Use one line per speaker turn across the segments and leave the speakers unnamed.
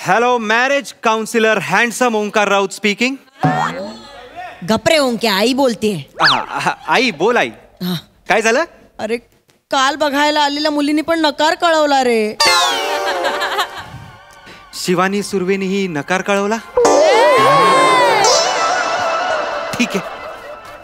Hello, marriage counsellor handsome Omkar Raut speaking.
गपरे ओंक्या, आई बोलतेय.
आई बोल. आई काय झालं?
अरे काल बघायला आलेल्या मुलीने पण नकार कळवला रे.
शिवानी सुर्वेनी ही नकार कळवला. ठीक आहे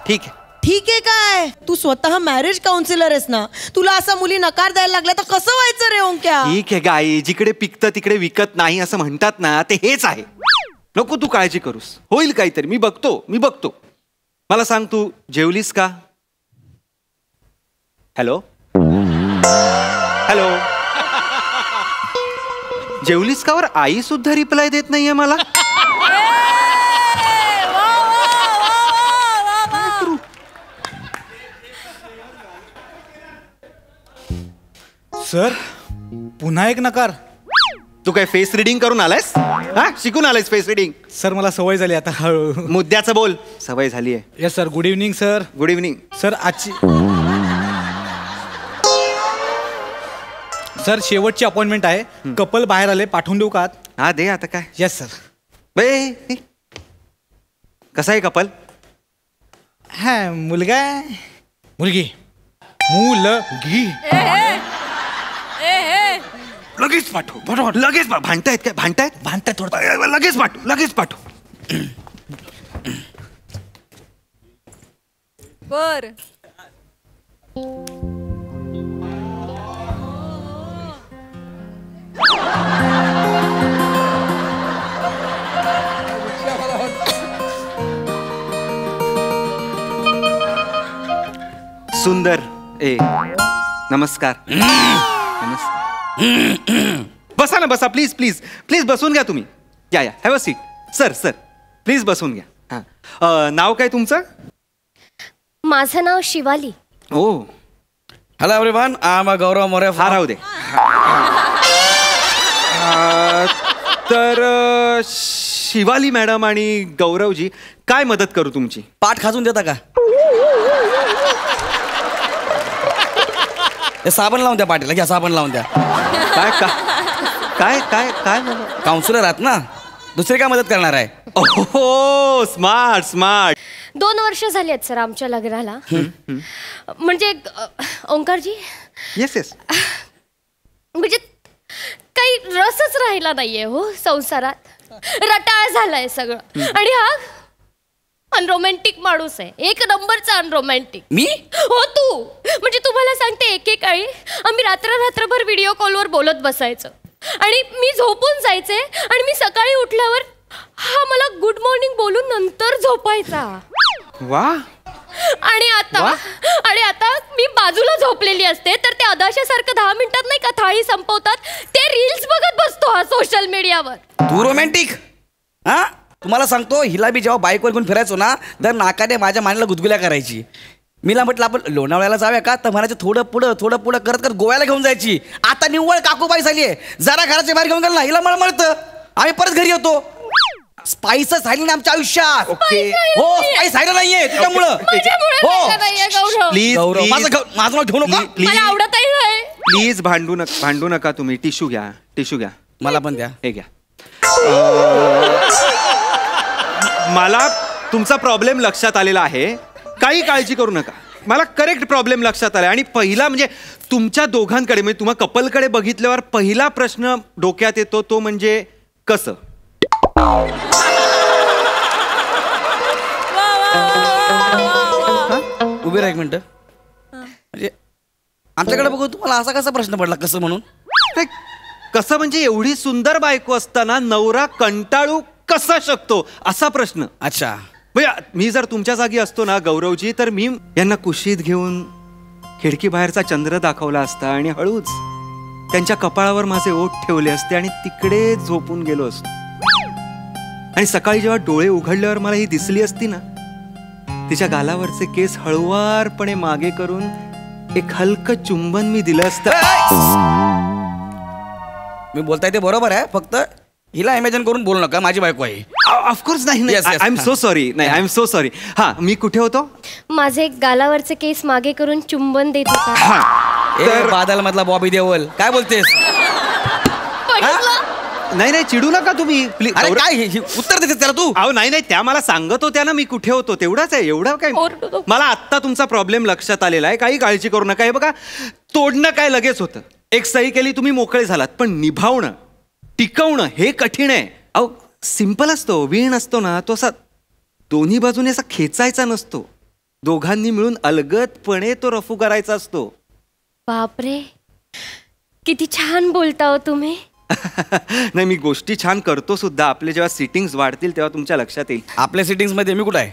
ठीक आहे
ठीक आहे काय? तू स्वतः मॅरेज काउन्सिलर आहेस ना, तुला असा मुली नकार द्यायला लागला तर कसं व्हायचं रे ओंक्या?
ठीक आहे गाई, जिकडे पिकतं तिकडे विकत नाही असं म्हणतात ना, ते हेच आहे. नको तू काळजी करूस, होईल काहीतरी. मी बघतो. मला सांग, तू जेवलीस का? हॅलो हॅलो, जेवलीस का? वर आई सुद्धा रिप्लाय देत नाहीये मला.
सर, पुन्हा एक नकार.
तू काय फेस रिडिंग करून आलायस? हा, शिकून आलायस फेस रिडिंग?
सर मला सवय झाली आता.
मुद्द्याचं बोल. सवय झाली आहे.
Yes sir. Good evening sir.
Good evening
sir. Sir शेवटची अपॉइंटमेंट आहे. कपल बाहेर आले, पाठवून देऊ का?
हा दे आता. काय?
Yes sir.
बे कसा आहे कपल?
हा, मुलगा मुलगी. मुलगी.
लगेच पाठव. लगेच भांडतायत काय? भांडतायत थोडं. लगेच पाठव.
बर.
सुंदर. नमस्कार. बसा ना, बसा. प्लीज बसून घ्या तुम्ही. या have a seat. Sir please बसून घ्या. हा, नाव काय तुमचं?
माझं नाव शिवाली.
ओ.
हॅलो एव्हरीवन, आय एम गौरव मोरे.
हा राहू दे. तर शिवाली मॅडम आणि गौरवजी, काय मदत करू तुमची?
पाठ खाजून देता का? साबण लावून द्या पाठीला. घ्या, साबण लावून द्या.
काय
काउन्सिलर आहात ना, दुसरी काय मदत करणार आहे?
ओहो, स्मार्ट.
2 वर्ष झाली आहेत सर आमच्या लग्नाला. म्हणजे ओंकारजी.
येस.
म्हणजे काही रसच राहिला नाहीये हो संसारात. रटाळ झालाय सगळं. आणि हा अनरोमॅन्टिक माणूस आहे. 1 नंबरचा अनरोमॅन्टिक.
मी?
हो तू. म्हणजे तुम्हाला सांगते, एकेकाळी आम्ही रात्रभर व्हिडिओ कॉलवर बोलत बसायचं आणि मी झोपून जायचे आणि मी सकाळी उठल्यावर हा मला गुड मॉर्निंग बोलून नंतर झोपायचा.
वा.
आणि आता मी बाजूला झोपलेली असते तर ते अदाशासारखं 10 मिनिटात नाही का थाळी संपवतात, ते रील्स बघत बसतो हा सोशल मीडियावर.
तू रोमॅन्टिक? हा, तुम्हाला सांगतो, हिला बी जेव्हा बाईकवर घेऊन फिरायचो ना, तर नाकाने माझ्या मानेला गुदगुल्या करायची. मीला म्हटलं आपण लोणावळ्याला जाऊया का, तर म्हणायचं थोडं पुढं करत गोव्याला घेऊन जायची. आता निव्वळ काकूबाई झाली आहे. जरा घराच्या बाहेर घेऊन गेलं ना, हिला मळमळतं. आम्ही परत घरी येतो. स्पाइसच राहिली ना आमच्या आयुष्यात. हो, स्पाइस राहिलं नाहीये त्याच्यामुळं.
प्लीज
माझं नाव घेऊ नका.
मला आवडतही नाही.
प्लीज भांडू नका तुम्ही. टिश्यू घ्या.
मला पण द्या.
हे घ्या. मला तुमचा प्रॉब्लेम लक्षात आलेला आहे. काही काळजी करू नका. मला करेक्ट प्रॉब्लेम लक्षात आला. आणि पहिला म्हणजे तुमच्या दोघांकडे, म्हणजे तुम्हा कपलकडे बघितल्यावर पहिला प्रश्न डोक्यात येतो तो म्हणजे कसं.
उभे राहा 1 मिनिट. म्हणजे आमच्याकडे बघू तुम्हाला असा कसा प्रश्न पडला कसं म्हणून?
कसं म्हणजे एवढी सुंदर बायको असताना नवरा कंटाळू कसा शकतो असा प्रश्न.
अच्छा.
मी जर तुमच्या जागी असतो ना गौरवजी, तर मी यांना कुशीत घेऊन खिडकी बाहेरचा चंद्र दाखवला असता आणि हळूच त्यांच्या कपाळावर माझे ओठ ठेवले असते आणि तिकडे झोपून गेलो असतो. आणि सकाळी जेव्हा डोळे उघडल्यावर मला ही दिसली असती ना, तिच्या गालावरचे केस हळुवारपणे मागे करून एक हलकं चुंबन मी दिलं असतं.
मी बोलताय ते बरोबर आहे, फक्त हिला इमॅजिन करून बोलू नका, माझी बायको आहे.
ऑफकोर्स. नाही, आय एम सो सॉरी. हा, मी कुठे होतो?
माझे गालावरचे केस मागे करून चुंबन देत होता.
बादल मधला बॉबी देओल काय बोलतेस?
नाही नाही चिडू नका तुम्ही प्लीज.
अरे काय उत्तर देते त्याला तू?
अहो नाही नाही, त्या मला सांगत होत्या ना मी कुठे होतो, तेवढाच आहे. एवढं काय
ओरडू नको.
मला आत्ता तुमचा प्रॉब्लेम लक्षात आलेला आहे, काही काळजी करू नका. हे बघा, तोडणं काय लगेच होतं, एक सही केली तुम्ही मोकळे झालात, पण निभावणं टिकवणं हे कठीण आहे. अहो सिंपल असतो, वीण असतो ना तो असा दोन्ही बाजूने असा खेचायचा नसतो, दोघांनी मिळून अलगदपणे तो रफू करायचा असतो.
बापरे, किती छान बोलता हो तुम्ही.
नाही मी गोष्टी छान करतो सुद्धा. आपले जेव्हा सिटिंग्स वाढतील तेव्हा तुमच्या लक्षात येईल.
आपल्या सिटिंग्स मध्ये मी कुठं आहे?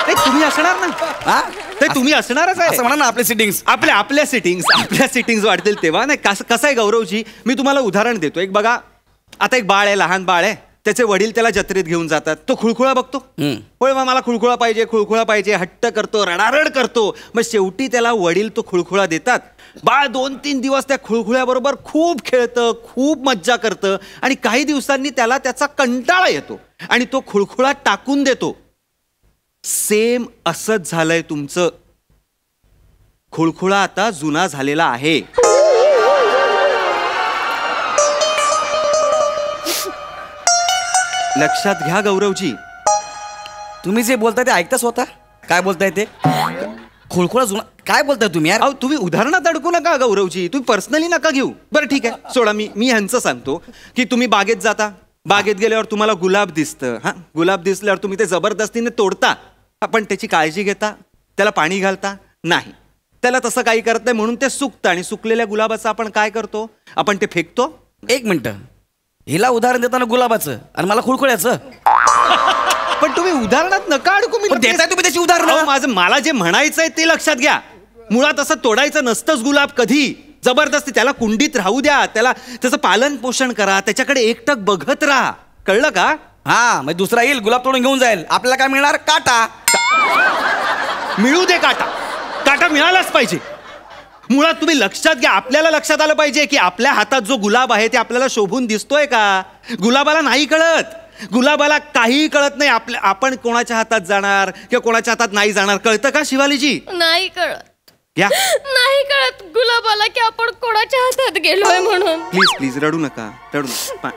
नाही, तुम्ही असणार ना.
हा?
ते तुम्ही असणारच आहे.
असं म्हणा ना, आपले सिटिंग्स.
आपल्या सिटिंग्स वाढतील तेव्हा. नाही कसं आहे गौरवजी, मी तुम्हाला उदाहरण देतो. एक बघा, आता एक बाळ आहे, लहान बाळ आहे, त्याचे वडील त्याला जत्रेत घेऊन जातात. तो खुळखुळा बघतो, होय मग मला खुळखुळा पाहिजे, हट्ट करतो, रडारड करतो. मग शेवटी त्याला वडील तो खुळखुळा देतात. बाळ 2-3 दिवस त्या खुळखुळ्याबरोबर खूप खेळतं, खूप मज्जा करतं, आणि काही दिवसांनी त्याला त्याचा कंटाळा येतो आणि तो खुळखुळा टाकून देतो. सेम असंच झालंय तुमचं. खुळखुळा आता जुना झालेला आहे. लक्षात घ्या गौरवजी.
तुम्ही जे बोलताय ते ऐकता स्वतः? काय बोलताय ते? खुळखुळा जुना काय बोलताय तुम्ही यार?
अहो तुम्ही उदाहरणात अडकू नका गौरवजी, तुम्ही पर्सनली नका घेऊ. बरं ठीक आहे, सोडा. मी ह्यांचं सांगतो की तुम्ही बागेत जाता, बागेत गेल्यावर तुम्हाला गुलाब दिसतं. हा, गुलाब दिसल्यावर तुम्ही ते जबरदस्तीने तोडता, पण त्याची काळजी घेता, त्याला पाणी घालता नाही. त्याला तसं काही करत नाही म्हणून ते सुकतं, आणि सुकलेल्या गुलाबाचं आपण काय करतो, आपण ते फेकतो.
एक मिनिट, हिला उदाहरण देताना गुलाबाचं आणि मला खुळखुळ्याचं.
पण तुम्ही उदाहरणात नका अडकू. मी
देताय तुम्ही त्याची उदाहरण.
मला जे म्हणायचंय ते लक्षात घ्या. मुळात असं तोडायचं नसतंच गुलाब कधी. जबरदस्ती त्याला कुंडीत राहू द्या, त्याला त्याचं पालन पोषण करा, त्याच्याकडे एकटक बघत राहा. कळलं का?
हा, मग दुसरा येईल गुलाब तोडून घेऊन जाईल, आपल्याला काय मिळणार? काटा.
मिळू दे काटा, काटा मिळालाच पाहिजे. मुळात तुम्ही लक्षात घ्या, आपल्याला लक्षात आलं पाहिजे की आपल्या हातात जो गुलाब आहे ते आपल्याला शोभून दिसतोय का. गुलाबाला नाही कळत, गुलाबाला काहीही कळत नाही आपण कोणाच्या हातात जाणार किंवा कोणाच्या हातात नाही जाणार. कळतं का शिवालीजी?
नाही कळत.
या
नाही कळत गुलाबाला की आपण कोणाच्या हातात गेलोय म्हणून.
प्लीज रडू नका, रडू नका.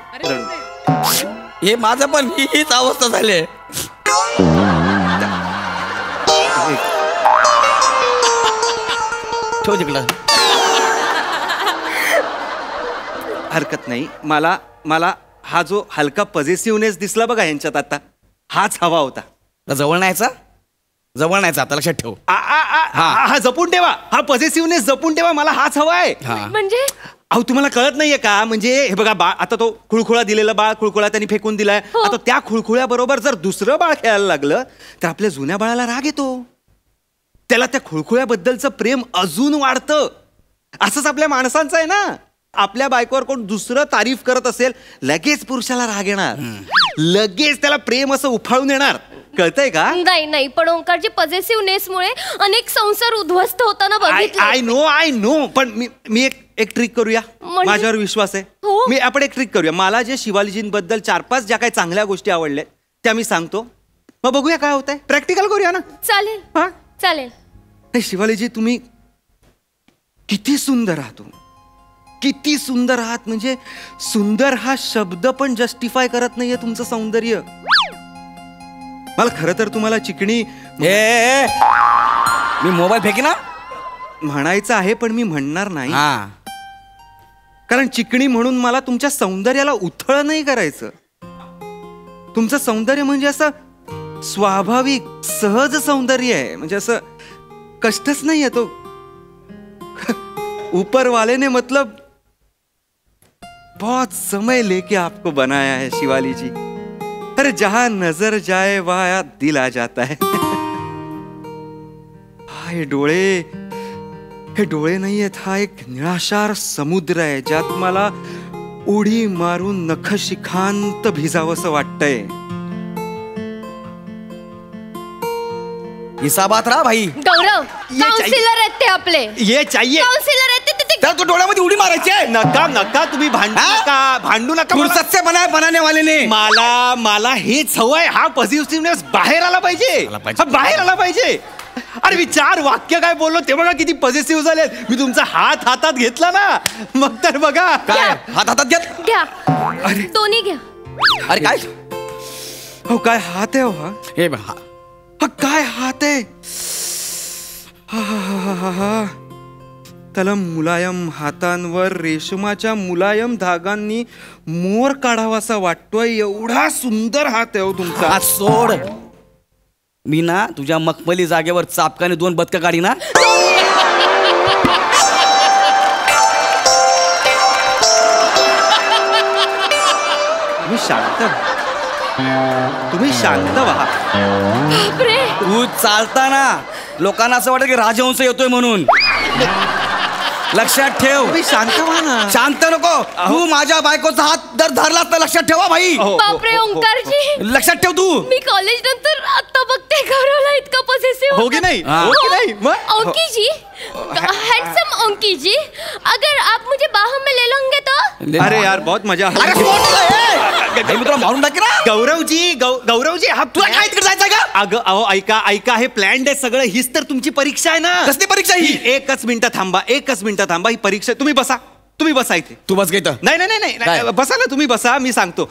हे माझं पण हीच अवस्था झाली. ठेव तिकडं.
हरकत नाही. मला हा जो हलका पॉझिटिव्हनेस दिसला बघा यांच्यात आता, हाच हवा होता.
जवळ नाहीचा आता लक्षात ठेव.
हा जपून ठेवा, हा पॉझिटिव्हनेस जपून ठेवा. मला हाच हवा आहे.
म्हणजे
अहो तुम्हाला कळत नाहीये का? म्हणजे हे बघा, बाळ आता तो खुळखुळा दिलेला बाळ, खुळखुळा त्यांनी फेकून दिलाय. आता त्या खुळखुळ्याबरोबर जर दुसरं बाळ खेळायला लागलं तर आपल्या जुन्या बाळाला राग येतो, त्याला त्या खुळखुळ्याबद्दलचं प्रेम अजून वाढतं. असंच आपल्या माणसांचं आहे ना. आपल्या बायकोवर कोण दुसरं तारीफ करत असेल, लगेच पुरुषाला राग येणार, लगेच त्याला प्रेम असं उफाळून येणार. कळतंय का?
नाही, पण ओंकारची पॉझिटिव्हनेस मुळे अनेक संसार उद्ध्वस्त होताना बघितले.
I know. पण मी एक ट्रिक करूया, माझ्यावर विश्वास आहे. आपण एक ट्रिक करूया. मला जे शिवालीजींबद्दल 4-5 ज्या काही चांगल्या गोष्टी आवडल्या त्या मी सांगतो, मग बघूया काय होतंय. प्रॅक्टिकल करूया ना.
चालेल.
हा
चालेल.
शिवालीजी तुम्ही किती सुंदर आहात, किती सुंदर आहात. म्हणजे सुंदर हा शब्द पण जस्टिफाय करत नाहीये तुमचं सौंदर्य. मला खरं तर तुम्हाला चिकणी
मी मोबाईल फेकी ना
म्हणायचं आहे, पण मी म्हणणार नाही. कारण चिकणी म्हणून मला तुमच्या सौंदर्याला उथळ नाही करायचं. तुमचं सौंदर्य म्हणजे असं स्वाभाविक सहज सौंदर्य आहे. म्हणजे असं कष्टच नाही आहे. तो ऊपर वाले ने मतलब बहुत समय लेके आपको बनाया है शिवाली जी. अरे जहां नजर जाए वहां दिल आ जाता है. हे डोळे नाही आहेत, हा एक निळाशार समुद्र आहे ज्यात मला उडी मारून नखशिखांत भिजावंसं वाटतंय.
हिसाबात राहा भाई.
गौरव, काउन्सिलर आहेत ते आपले.
ये चाहिए.
काउन्सिलर आहेत ते.
तर तू डोळ्यामध्ये उडी मारायची आहे.
नका तुम्ही भांडू नका.
फुर्सत से बनाने वाले ने.
मला हेच हवंय. हा पॉझिटिव्हनेस बाहेर आला पाहिजे, बाहेर आला पाहिजे. अरे मी 4 वाक्य काय बोललो ते बघा किती पॉझिटिव्ह झाले. मी तुमचा हात हातात घेतला ना मग तर बघा.
काय हात हातात घेत
घ्या दोन्ही घ्या.
अरे काय
हो काय हात आहे हो हा.
हे
हा काय हात आहे. हा हा हा हा हा. त्याला मुलायम हातांवर रेशमाच्या मुलायम धागांनी मोर काढावासा वाटतोय एवढा सुंदर हात आहे हो तुमचा.
हात सोड. मी ना तुझ्या मखमली जागेवर चापकाने 2 बदकं काढी ना.
तुम्ही शांत तुम्ही शांत व्हा.
बापरे
तू चालताना लोकांना असं वाटतं की राजहंस येतोय म्हणून. लक्षात ठेव.
तुम्ही शांत व्हा ना.
शांत नको. तू माझ्या बायकोचा हात जर धरलास तर लक्षात ठेवा भाई.
बापरे ओंकारजी
लक्षात ठेव तू.
मी कॉलेज नंतर आता बघते गौरवला इतका पॉसेसिव्ह
हो की नहीं? हो की नहीं? मग?
ओंकी जी हैंडसम ओंकी जी अगर आप मुझे बाहों में ले लोगे तो.
अरे यार बहुत मजा
अरे सोड तुला, ए! मी तुला मारून टाकी ना.
गौरवजी गौरवजी हा
तुला काय तिकडे जायचंय का?
अगं अहो ऐका ऐका हे प्लॅन्ड आहे सगळं. हीच तर तुमची परीक्षा आहे ना.
कसली परीक्षा ही?
एकच मिनिटं थांबा एकच मिनिटं थांबा. ही परीक्षा तुम्ही बसा इथे.
तू बस घेत.
नाही नाही नाही
काय?
नाही बसा ना तुम्ही बसा. मी सांगतो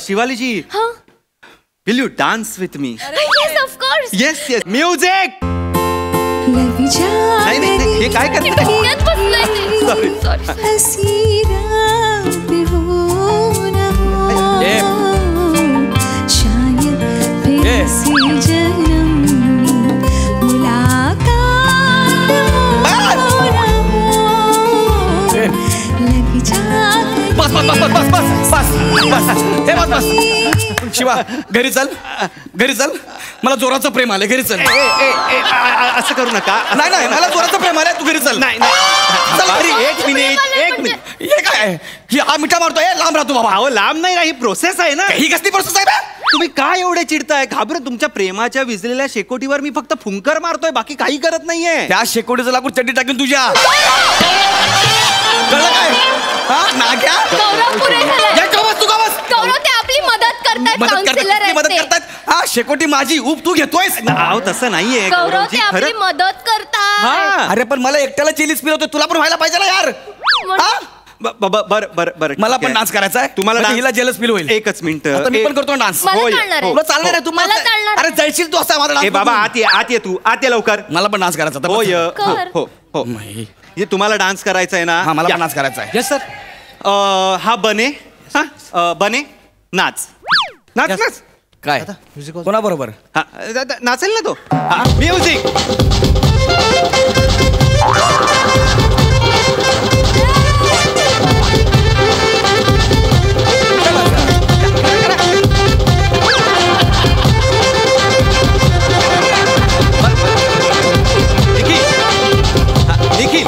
शिवालीजी
हाँ
will you dance with me.
Yes of course.
Yes yes music. नाही नाही नाही, हे काय करताय.
यात बसलोय ते.
Sorry.
Sorry.
ए, बस बस बस बस बस बस बस हे बस बस. शिवा घरी चल घरी चल. मला जोराचं प्रेम आलंय. घरी चल.
असं करू नका.
नाही नाही मला जोराचं प्रेम आलंय. तू घरी चल.
नाही नाही
चल घरी.
एक मिनिट.
हे काय ही हा मिठा मारतोय. लांब राहतो बाबा.
अहो लांब नाही ही प्रोसेस आहे ना.
ही कसली प्रोसेस आहे बे?
तुम्ही काय एवढे चिडताय. घाबरत तुमच्या प्रेमाच्या विजलेल्या शेकोटीवर मी फक्त फुंकर मारतोय बाकी काही करत नाहीये.
त्या शेकोटीचं लाकूड चड्डी टाकून तुझ्या. कळलं काय? हा नाग्या.
गौरव पुरे झालाय.
या का बस तू का बस.
गौरव ते आपली मदत करतायत.
मदत
काउन्सिलर
करतात
आहेत
मदत
ते.
करतात. हा शेकोटी माझी ऊप तू घेतोयस.
अहो तसं नाहीये
गौरव
गौरवजी,
ते आपली
खरं.
मदत करतात.
हा.
अरे पण मला एकट्याला चिलीज फिरवतो. तुला पण व्हायला पाहिजे ना यार.
म्हणजे-
हा?
बर
मला पण डान्स करायचा आहे.
तुम्हाला
म्हणजे
dance-
हिला जेलस फील होईल.
एकच मिनिट.
आता मी पण करतो डान्स.
मला
होय,
चालणार आहे.
तुला चालणार आहे. तू
मला चालणार.
अरे जळशील तू असा माझा
ए
डान्स
बाबा
बघून.
आत ये तू आत ये लवकर.
मला पण डान्स करायचा होता.
होय
बस.
हो
कर.
हो हो
नाही.
हे तुम्हाला डान्स करायचा आहे ना.
हा मला
या.
पण डान्स करायचा आहे.
Yes sir.
हा बने बने नाच नाच
Yes.
नाच.
काय
music
कोणा बरोबर?
हा नाचेल ना तो. म्युझिक. निखिल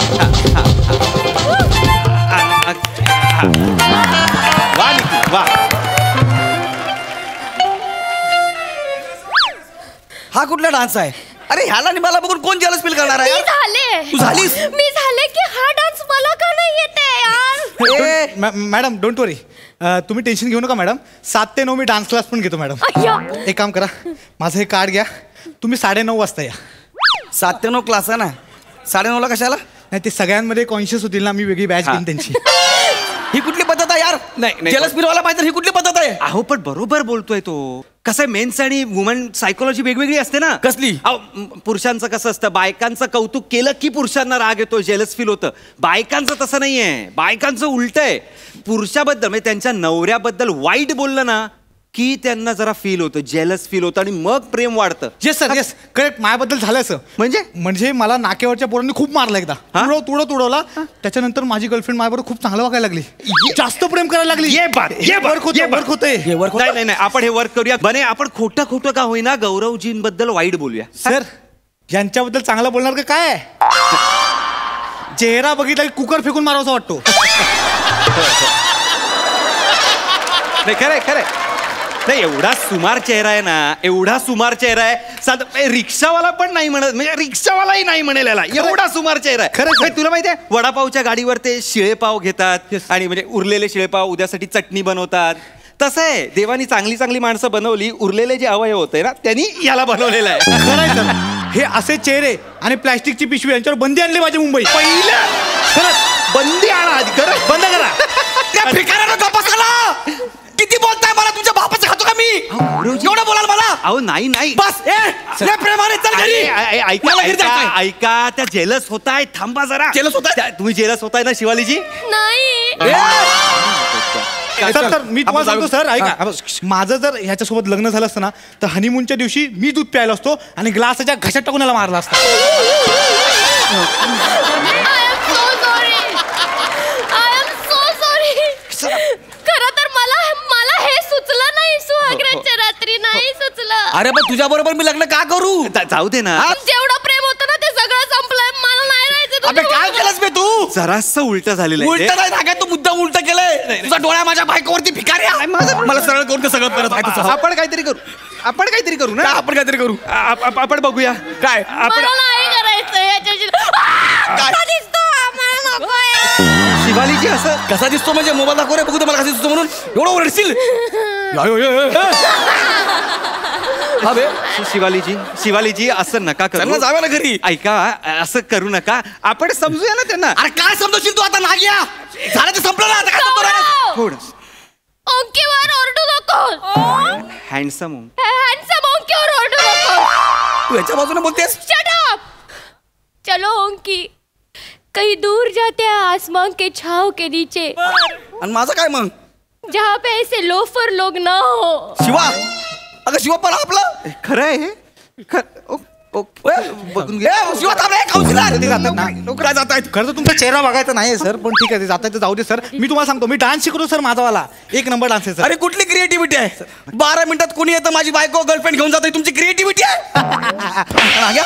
वा निखिल वा.
हा कुठला डान्स आहे? अरे ह्याला आणि मला बघून कोण जेलस फील करणार आहे
मी
यार?
झाले.
तू झालीस?
मी झाले की हा डान्स मला का नाही येते यार.
मॅडम डोंट वरी. तुम्ही टेन्शन घेऊ नका मॅडम. 7 ते 9 मी डान्स क्लास पण घेतो मॅडम.
अय्या.
एक काम करा माझं हे कार्ड घ्या. तुम्ही 9:30 वाजता या.
7 ते 9 क्लास आहे ना. 9:30 ला कशाला?
नाही ते सगळ्यांमध्ये कॉन्शियस होतील ना. मी वेगळी बॅच घेईन त्यांची.
ही कुठली पद्धत आहे यार?
नाही.
जेलस फील व्हायला पाहिजे. ही कुठली पद्धत आहे?
अहो पण बरोबर बोलतोय तो. कसं आहे मेन्स आणि वुमन सायकोलॉजी वेगवेगळी असते ना.
कसली?
अहो पुरुषांचं कसं असतं बायकांचं कौतुक केलं की पुरुषांना राग येतो जेलस फील होतं. बायकांचं तसं नाहीये. बायकांचं उलट आहे. पुरुषाबद्दल म्हणजे त्यांच्या नवऱ्याबद्दल वाईट बोललं ना की त्यांना जरा फील होतं जेलस फील होतं आणि मग प्रेम वाढतं.
Yes sir yes correct. माझ्याबद्दल झालं असं. म्हणजे मला नाकेवरच्या पोरांनी खूप मारलं एकदा. तुडवला. त्याच्यानंतर माझी गर्लफ्रेंड माझ्याबरोबर खूप चांगलं वागायला लागली. जास्त प्रेम करायला लागली. वर्क होतंय.
नाही आपण हे वर्क करूया. बने आपण खोटं का होईना गौरवजींबद्दल वाईट बोलूया.
सर यांच्याबद्दल चांगलं बोलणार का काय? चेहरा बघितला की कुकर फेकून मारावासा वाटतो.
नाही खरंय नाही एवढा सुमार चेहरा आहे ना. एवढा सुमार चेहरा आहे. साधा रिक्षावाला पण नाही म्हणत म्हणजे रिक्षावालाही नाही म्हणेल याला. एवढा सुमार चेहरा आहे.
खरं
तुला माहिती आहे वडापावच्या गाडीवर ते शिळेपाव घेतात आणि म्हणजे उरलेले शिळेपाव उद्यासाठी चटणी बनवतात. तसं आहे देवानी चांगली माणसं बनवली. उरलेले जे अवयव होते ना त्यांनी याला बनवलेलं आहे.
खरंय सर. हे असे चेहरे आणि प्लॅस्टिकची पिशवी यांच्यावर बंदी आणली माझी मुंबई.
पहिलं खरंच बंदी आणा आधी, खरंच
बंद करा.
त्या भिकाऱ्यानं गप्पा झाला. किती बोलताय मला, तुमच्या बापाचं खातो का मी? एवढं बोलाल मला?
अहो नाही नाही
बस लय प्रेमाने चल घरी. मला घरी जायचंय.
ऐका त्या जेलस होताय, थांबा जरा.
जेलस होताय?
तुम्ही जेलस होताय ना शिवालीजी?
नाही.
सर मी तुम्हाला सांगतो सर, ऐका, माझं जर ह्याच्यासोबत लग्न झालं असतं ना तर हनीमूनच्या दिवशी मी दूध प्यायला असतो आणि ग्लासाच्या घशात टाकून याला मारला असता.
खरं तर मला हे सुचलं नाही, सुहागराच्या रात्री नाही सुचलं.
अरे पण तुझ्या बरोबर मी लग्न का करू?
जाऊ दे ना.
जेवढं प्रेम होतं ना ते सगळं संपलंय. मला नाही राहायचं
अबे काय
तुझ्याबरोबर.
केलंस बे तू?
जरासं उलट झालेलं
उलट
आहे.
नाही धागा, तू मुद्दाम उलट केलंय. तुझा डोळा माझ्या बायकोवरती भिकाऱ्या. मला सरळ करून ते सगळं करत आहे तुझं.
आपण काहीतरी करू, आपण काहीतरी करू
का
ना.
आपण काहीतरी करू?
आपण बघूया
काय?
आपण.
मला नाही करायचं याच्याशी. कसा दिसतो आम्हाला नकोय.
शिवालीजी असं
कसा दिसतो म्हणजे मोबाईल दाखव रे बघू दे मला कसा दिसतो म्हणून. एवढं ओरडशील?
शिवालीजी असं नका
त्यांना
करू.
जाऊया ना घरी.
ऐका, असं करू नका. आपण समजूया ना त्यांना.
अरे काय समजशील तू आता? नाग्या झालं ते संपलं ना आता. काय समजतो रे?
थोडं
ओंकीवर ओरडू नको.
हँडसम.
हँडसम ओंकीवर ओरडू नको.
तू याच्या बाजूने बोलतेस?
Shut up. चलो ओंकी, कहीं दूर जाते हैं आसमान के छाव के नीचे,
आणि माझं काय मग?
जहाँ पे ऐसे लोफर लोग ना हो.
शिवा, अगं शिवा पण आपलं
खरं आहे. बघून घे.
शिवा थांब रे, काउन्सिलर.
ते जातात ना.
काय जात आहेत?
खरं तर तुमचा चेहरा बघायचा नाही सर, पण ठीक आहे ते जाता जाऊ दे सर. मी तुम्हाला सांगतो, मी डान्स शिकतो सर, माझावाला 1 नंबर डान्स आहे सर.
अरे कुठली क्रिएटिव्हिटी आहे? 12 मिनिटात कोणी येतं माझी बायको गर्लफ्रेंड घेऊन जाते, तुमची क्रिएटिव्हिटी आहे? नाग्या?